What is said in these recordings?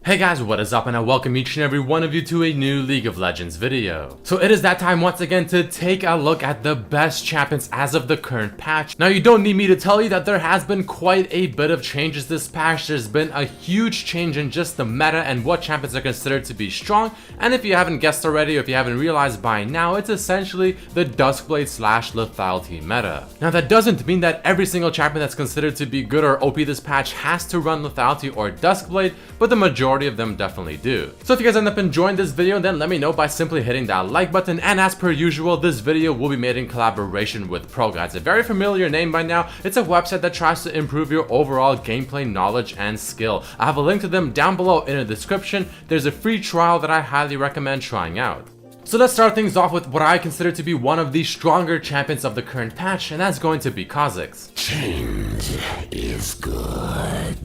Hey guys, what is up, and I welcome each and every one of you to a new League of Legends video. So it is that time once again to take a look at the best champions as of the current patch. Now you don't need me to tell you that there has been quite a bit of changes this patch. There's been a huge change in just the meta and what champions are considered to be strong, and if you haven't guessed already or if you haven't realized by now, it's essentially the Duskblade / lethality meta. Now that doesn't mean that every single champion that's considered to be good or OP this patch has to run lethality or Duskblade, but the majority of them definitely do. So if you guys end up enjoying this video, then let me know by simply hitting that like button, and as per usual, this video will be made in collaboration with ChoGath. It's a very familiar name by now. It's a website that tries to improve your overall gameplay knowledge and skill. I have a link to them down below in the description. There's a free trial that I highly recommend trying out. So let's start things off with what I consider to be one of the stronger champions of the current patch, and that's going to be Khazix. Change is good.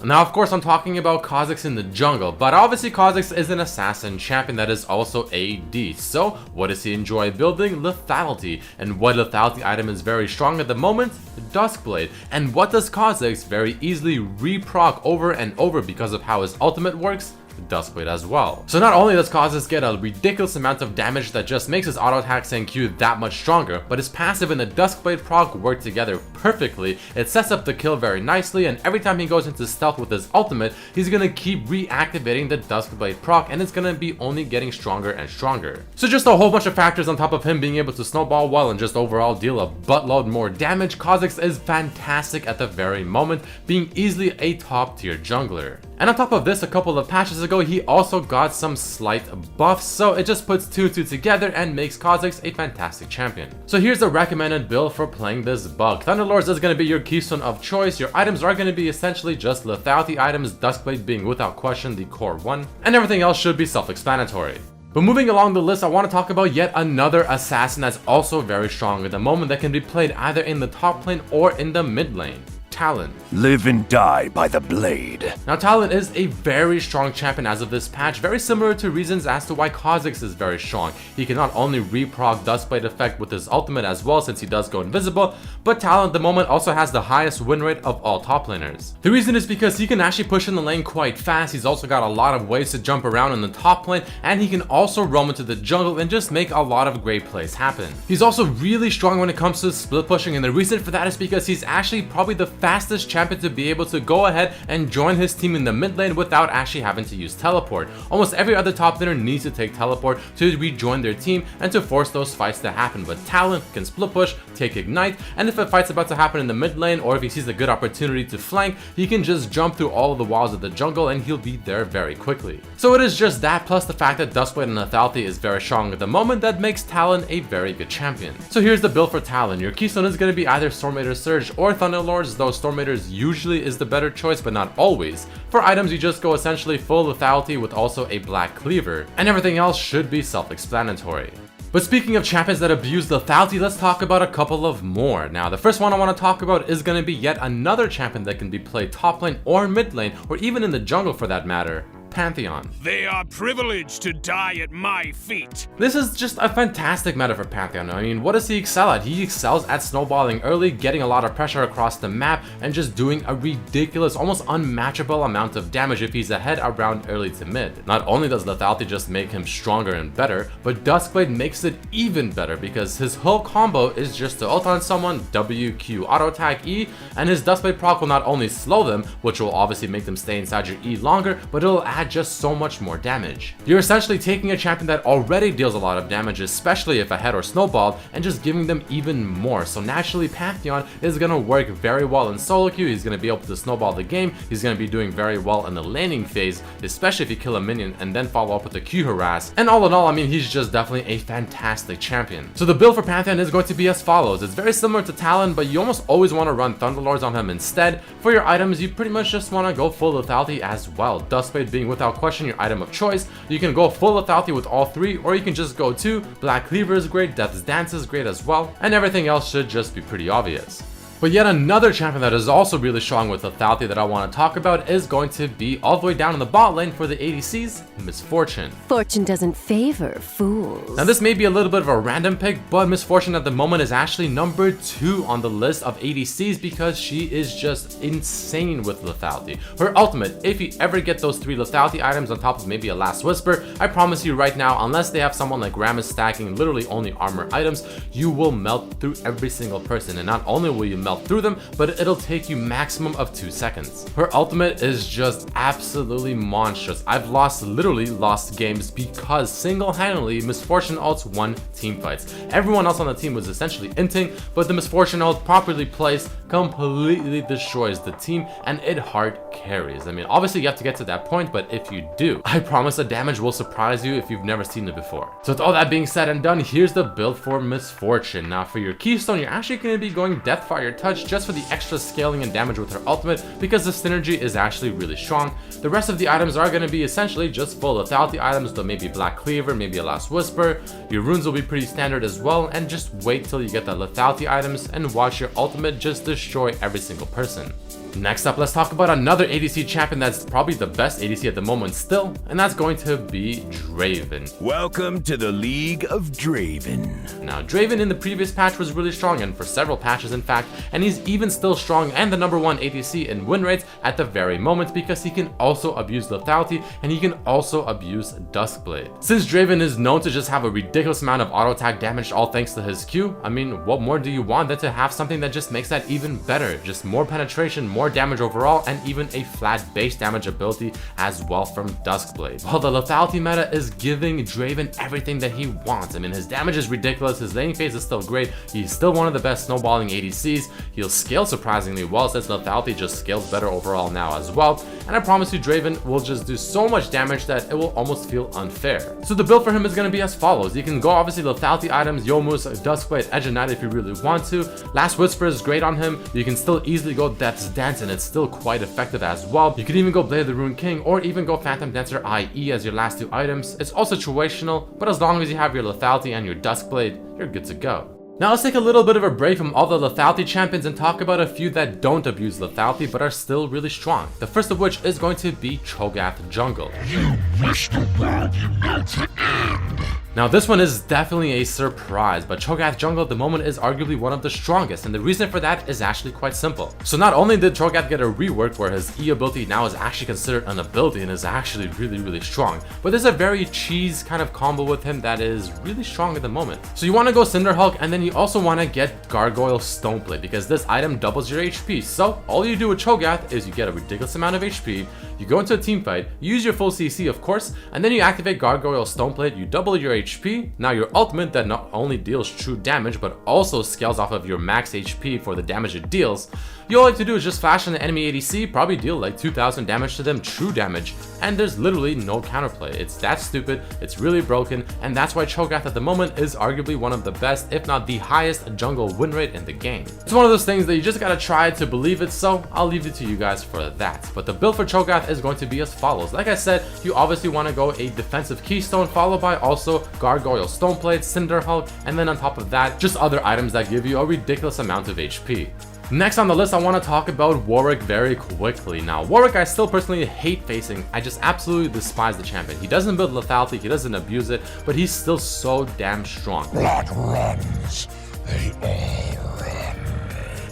Now of course I'm talking about Khazix in the jungle, but obviously Khazix is an assassin champion that is also AD. So what does he enjoy building? Lethality. And what lethality item is very strong at the moment? Duskblade. And what does Khazix very easily reproc over and over because of how his ultimate works? Duskblade as well. So not only does Khazix get a ridiculous amount of damage that just makes his auto attacks and Q that much stronger, but his passive and the Duskblade proc work together perfectly. It sets up the kill very nicely, and every time he goes into stealth with his ultimate, he's gonna keep reactivating the Duskblade proc, and it's gonna be only getting stronger and stronger. So just a whole bunch of factors on top of him being able to snowball well and just overall deal a buttload more damage, Khazix is fantastic at the very moment, being easily a top tier jungler. And on top of this, a couple of patches ago, he also got some slight buffs, so it just puts 2 and 2 together and makes Khazix a fantastic champion. So here's the recommended build for playing this bug. Thunderlords is going to be your keystone of choice. Your items are going to be essentially just lethality items, Duskblade being without question the core one, and everything else should be self-explanatory. But moving along the list, I want to talk about yet another assassin that's also very strong at the moment that can be played either in the top lane or in the mid lane. Talon. Live and die by the blade. Now Talon is a very strong champion as of this patch, very similar to reasons as to why Khazix is very strong. He can not only reproc Duskblade effect with his ultimate as well, since he does go invisible, but Talon at the moment also has the highest win rate of all top laners. The reason is because he can actually push in the lane quite fast. He's also got a lot of ways to jump around in the top lane, and he can also roam into the jungle and just make a lot of great plays happen. He's also really strong when it comes to split pushing, and the reason for that is because he's actually probably the fastest champion to be able to go ahead and join his team in the mid lane without actually having to use teleport. Almost every other top laner needs to take teleport to rejoin their team and to force those fights to happen, but Talon can split push, take ignite, and if a fight's about to happen in the mid lane, or if he sees a good opportunity to flank, he can just jump through all of the walls of the jungle and he'll be there very quickly. So it is just that, plus the fact that Duskblade and lethality is very strong at the moment, that makes Talon a very good champion. So here's the build for Talon. Your keystone is going to be either Stormraider Surge or Thunderlords, though Stormraider usually is the better choice, but not always. For items, you just go essentially full lethality with also a black cleaver, and everything else should be self-explanatory. But speaking of champions that abuse lethality, let's talk about a couple of more. Now, the first one I want to talk about is going to be yet another champion that can be played top lane or mid lane, or even in the jungle for that matter. Pantheon. They are privileged to die at my feet. This is just a fantastic meta for Pantheon. I mean, what does he excel at? He excels at snowballing early, getting a lot of pressure across the map, and just doing a ridiculous, almost unmatchable amount of damage if he's ahead around early to mid. Not only does lethality just make him stronger and better, but Duskblade makes it even better because his whole combo is just to ult on someone, WQ auto attack E, and his Duskblade proc will not only slow them, which will obviously make them stay inside your E longer, but it'll add just so much more damage. You're essentially taking a champion that already deals a lot of damage, especially if ahead or snowballed, and just giving them even more. So naturally Pantheon is going to work very well in solo queue. He's going to be able to snowball the game. He's going to be doing very well in the laning phase, especially if you kill a minion and then follow up with a Q harass. And all in all, I mean, he's just definitely a fantastic champion. So the build for Pantheon is going to be as follows. It's very similar to Talon, but you almost always want to run Thunderlords on him instead. For your items, you pretty much just want to go full lethality as well. Duskblade being without question your item of choice. You can go full lethality with all three, or you can just go 2. Black Cleaver is great, Death's Dance is great as well, and everything else should just be pretty obvious. But yet another champion that is also really strong with lethality that I want to talk about is going to be all the way down in the bot lane for the ADCs, Misfortune. Fortune doesn't favor fools. Now this may be a little bit of a random pick, but Misfortune at the moment is actually number 2 on the list of ADCs because she is just insane with lethality. Her ultimate, if you ever get those 3 lethality items on top of maybe a Last Whisper, I promise you right now, unless they have someone like Ram stacking literally only armor items, you will melt through every single person. And not only will you melt through them, but it'll take you maximum of 2 seconds. Her ultimate is just absolutely monstrous. I've literally lost games because single-handedly Misfortune ults won team fights. Everyone else on the team was essentially inting, but the Misfortune ult properly placed completely destroys the team and it hard carries. I mean, obviously you have to get to that point, but if you do, I promise the damage will surprise you if you've never seen it before. So with all that being said and done, here's the build for Misfortune. Now for your keystone, you're actually going to be going Deathfire Touch just for the extra scaling and damage with her ultimate because the synergy is actually really strong. The rest of the items are going to be essentially just full lethality items, though maybe Black Cleaver, maybe a Last Whisper. Your runes will be pretty standard as well, and just wait till you get the lethality items and watch your ultimate just destroy every single person. Next up, let's talk about another ADC champion that's probably the best ADC at the moment still, and that's going to be Draven. Welcome to the League of Draven. Now, Draven in the previous patch was really strong, and for several patches in fact, and he's even still strong and the number 1 ADC in win rates at the very moment because he can also abuse lethality and he can also abuse Duskblade. Since Draven is known to just have a ridiculous amount of auto attack damage all thanks to his Q, I mean, what more do you want than to have something that just makes that even better? Just more penetration, more damage overall, and even a flat base damage ability as well from Duskblade. While the lethality meta is giving Draven everything that he wants. I mean, his damage is ridiculous, his laning phase is still great, he's still one of the best snowballing ADCs, he'll scale surprisingly well since lethality just scales better overall now as well, and I promise you Draven will just do so much damage that it will almost feel unfair. So the build for him is going to be as follows. You can go obviously lethality items, Yomu's, Duskblade, Edge of Night if you really want to. Last Whisper is great on him. You can still easily go Death's Dance and it's still quite effective as well. You can even go Blade of the Rune King or even go Phantom Dancer IE as your last 2 items. It's all situational, but as long as you have your lethality and your Duskblade, you're good to go. Now let's take a little bit of a break from all the lethality champions and talk about a few that don't abuse lethality but are still really strong. The first of which is going to be ChoGath Jungle. You wish the world you know to end. Now this one is definitely a surprise, but ChoGath Jungle at the moment is arguably one of the strongest, and the reason for that is actually quite simple. So not only did ChoGath get a rework where his E ability now is actually considered an ability and is actually really strong, but there's a very cheese kind of combo with him that is really strong at the moment. So you want to go Cinderhulk, and then you also want to get Gargoyle Stoneplate because this item doubles your HP. So all you do with ChoGath is you get a ridiculous amount of HP, you go into a team fight, you use your full CC of course, and then you activate Gargoyle Stoneplate, you double your HP. Now your ultimate that not only deals true damage but also scales off of your max HP for the damage it deals. You all have to do is just flash on the enemy ADC, probably deal like 2000 damage to them, true damage, and there's literally no counterplay. It's that stupid, it's really broken, and that's why ChoGath at the moment is arguably one of the best, if not the highest jungle win rate in the game. It's one of those things that you just gotta try to believe it, so I'll leave it to you guys for that. But the build for ChoGath is going to be as follows. Like I said, you obviously want to go a defensive keystone followed by also Gargoyle Stoneplate, Cinderhulk, and then on top of that, just other items that give you a ridiculous amount of HP. Next on the list, I want to talk about Warwick very quickly. Now, Warwick I still personally hate facing. I just absolutely despise the champion. He doesn't build lethality, he doesn't abuse it, but he's still so damn strong. Blood runs. They all run.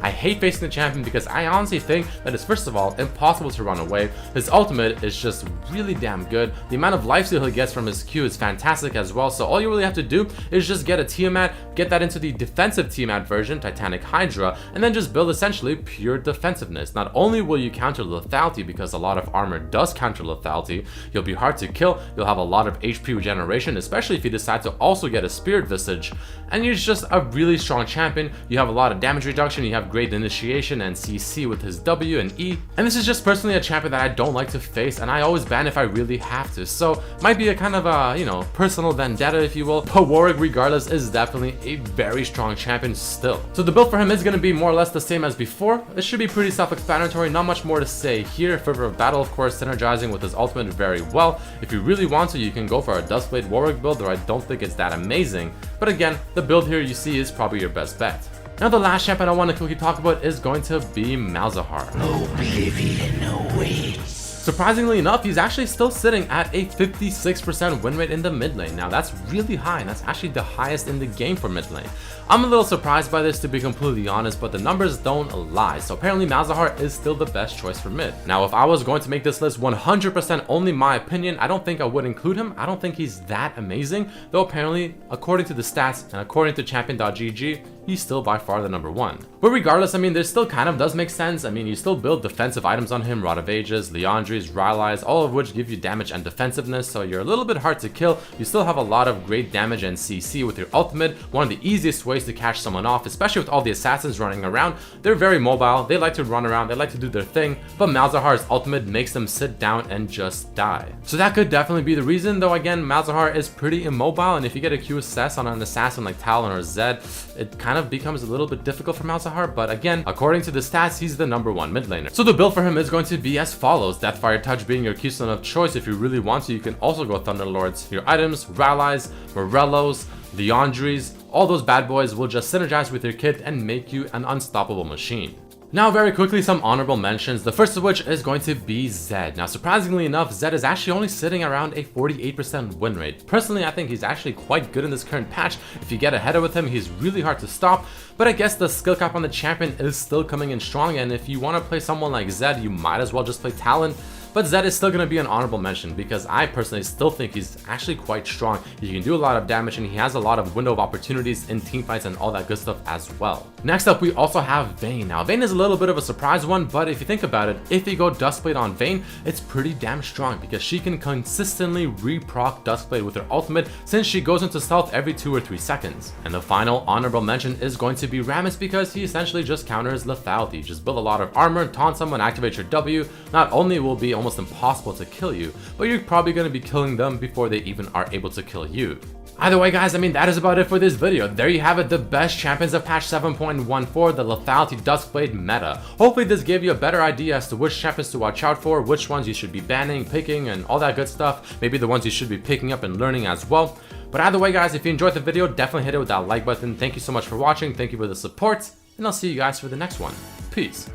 I hate facing the champion because I honestly think that it's first of all impossible to run away. His ultimate is just really damn good. The amount of lifesteal he gets from his Q is fantastic as well. So all you really have to do is just get a Tiamat, get that into the defensive Tiamat version, Titanic Hydra, and then just build essentially pure defensiveness. Not only will you counter lethality because a lot of armor does counter lethality, you'll be hard to kill, you'll have a lot of HP regeneration, especially if you decide to also get a Spirit Visage, and you're just a really strong champion. You have a lot of damage reduction, you have great initiation and CC with his W and E, and this is just personally a champion that I don't like to face, and I always ban if I really have to, so might be a kind of a, you know, personal vendetta if you will, but Warwick regardless is definitely a very strong champion still. So the build for him is going to be more or less the same as before. It should be pretty self-explanatory, not much more to say here. Fervor of Battle of course synergizing with his ultimate very well. If you really want to, you can go for a Duskblade Warwick build, though I don't think it's that amazing, but again, the build here you see is probably your best bet. Now the last champion I want to quickly talk about is going to be Malzahar. Oblivion awaits. Surprisingly enough, he's actually still sitting at a 56% win rate in the mid lane. Now that's really high, and that's actually the highest in the game for mid lane. I'm a little surprised by this, to be completely honest, but the numbers don't lie. So apparently Malzahar is still the best choice for mid. Now if I was going to make this list 100% only my opinion, I don't think I would include him. I don't think he's that amazing, though apparently according to the stats and according to champion.gg, he's still by far the number one. But regardless, I mean, this still kind of does make sense. I mean, you still build defensive items on him, Rod of Ages, Liandry's, Rylai's, all of which give you damage and defensiveness, so you're a little bit hard to kill. You still have a lot of great damage and CC with your ultimate, one of the easiest ways to catch someone off, especially with all the assassins running around. They're very mobile, they like to run around, they like to do their thing, but Malzahar's ultimate makes them sit down and just die. So that could definitely be the reason, though again, Malzahar is pretty immobile, and if you get a QSS on an assassin like Talon or Zed, it kind of becomes a little bit difficult for Malzahar, but again, according to the stats, he's the number one mid laner. So the build for him is going to be as follows: Deathfire Touch being your keystone of choice. If you really want to, you can also go Thunderlords. Your items, Rylai's, Morello's, Liandry's, all those bad boys will just synergize with your kit and make you an unstoppable machine. Now very quickly, some honorable mentions, the first of which is going to be Zed. Now surprisingly enough, Zed is actually only sitting around a 48% win rate. Personally, I think he's actually quite good in this current patch. If you get a header with him, he's really hard to stop, but I guess the skill cap on the champion is still coming in strong, and if you want to play someone like Zed, you might as well just play Talon. But Zed is still going to be an honorable mention because I personally still think he's actually quite strong. He can do a lot of damage and he has a lot of window of opportunities in teamfights and all that good stuff as well. Next up, we also have Vayne. Now Vayne is a little bit of a surprise one, but if you think about it, if you go Duskblade on Vayne, it's pretty damn strong because she can consistently re-proc Duskblade with her ultimate since she goes into stealth every 2 or 3 seconds. And the final honorable mention is going to be Rammus because he essentially just counters lethality. Just build a lot of armor, taunt someone, activate your W. Not only will be almost impossible to kill you, but you're probably going to be killing them before they even are able to kill you. Either way guys, I mean, that is about it for this video. There you have it, the best champions of patch 7.14, the lethality Duskblade meta. Hopefully this gave you a better idea as to which champions to watch out for, which ones you should be banning, picking, and all that good stuff. Maybe the ones you should be picking up and learning as well. But either way guys, if you enjoyed the video, definitely hit it with that like button. Thank you so much for watching, thank you for the support, and I'll see you guys for the next one. Peace.